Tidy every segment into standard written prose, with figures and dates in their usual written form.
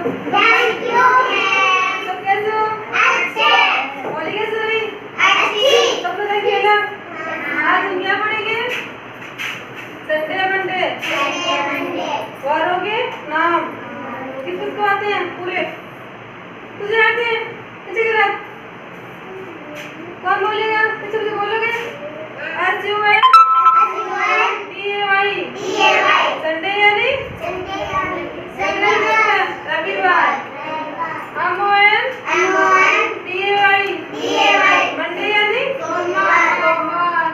Thank you ma'am. सब कैसे हो? अच्छे। होली कैसे रही? अच्छी। सब लोग खेला? आज हम क्या पढ़ेंगे? Sunday Monday. वारों के नाम किस किसको आते हैं पूरे? तुझे आते हैं? पीछे की तरफ कौन बोलेगा? पीछे पीछे बोलोगे? SUN DAY संडे यानी रविवार। MON DAY मंडे यानी सोमवार।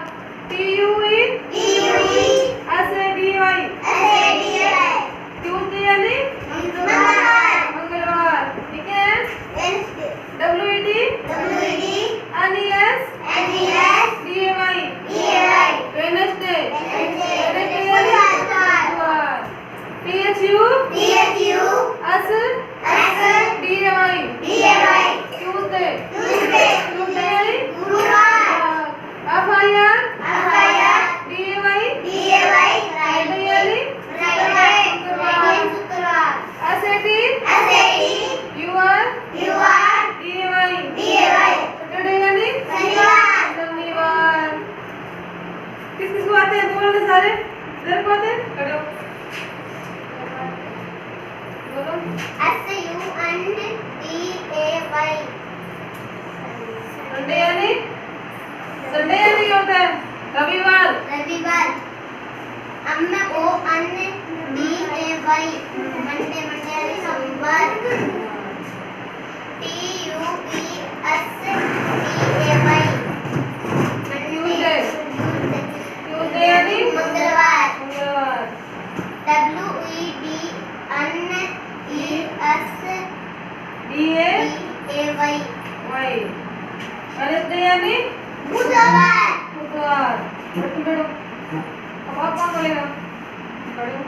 TUE SADY ट्यूसडे यानी मंगलवार। ठीक है? WED NES DAY वेडनेसडे यानी बुधवार। THU SDAY ट्यूसडे यानी गुरुवार। FIR DAY फ्राइडे यानी शुक्रवार। SAT UR DAY सैटरडे यानी शनिवार। किस किस को आते हैं? बोल रहे सारे इधर को आते हैं? खड़े हो बोलो। संडे यानी क्या होता है? रविवार। मंडे सोमवार। ट्यूसडे यानी मंगलवार। मंगलवार। DAY वेडनेसडे यानी बुधवार। बैठो। अब आप कौन बोलेगा? खड़े हो।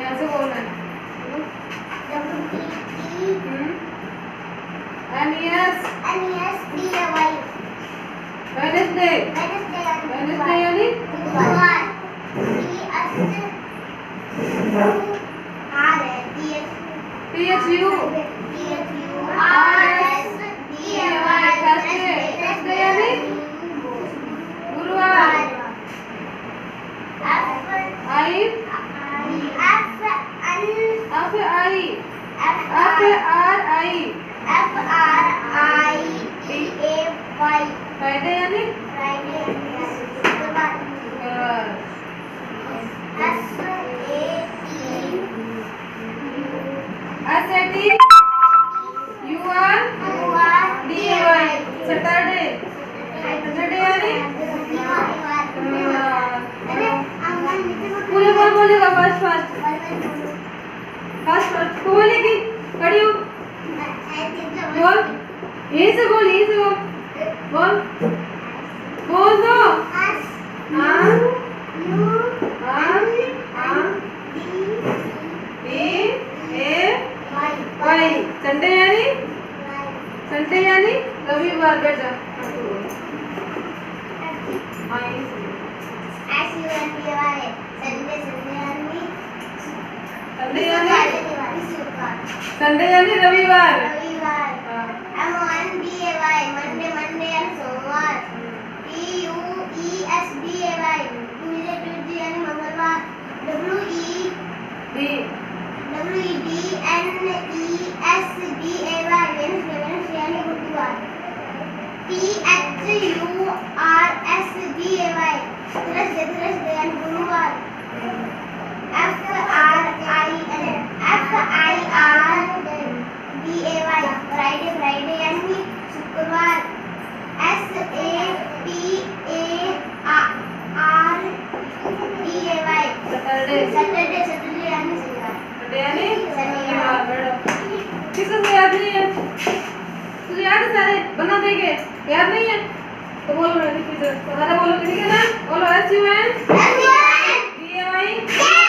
यहाँ से बोलना है। NES वेडनेसडे यानी THU थर्सडे यानी गुरुवार। फ्राइडे यानी शुक्रवार। SAT UR DAY सैटरडे यानी पूरे कौन बोलेगा? फर्स्ट तो बोलेगी। खड़ी हो बोल। यहीं से बोल बोल दो। संडे यानी रविवार। बैठ जा। संडे यानी रविवार। मंडे सोमवार। TUESDAY ट्यूसडे यानी मंगलवार। WEDNESDAY वेडनेसडे यानी बुधवार। THURSDAY थर्सडे यानी गुरुवार। FIRDAY फ्राइडे यानी शुक्रवार। SATARDAY सैटरडे यानी शनिवार। किसको याद नहीं है? तुझे याद है सारे? बना देंगे। याद नहीं है तो बोलो। सारे बोलो। ठीक है ना? बोलो SUN DAY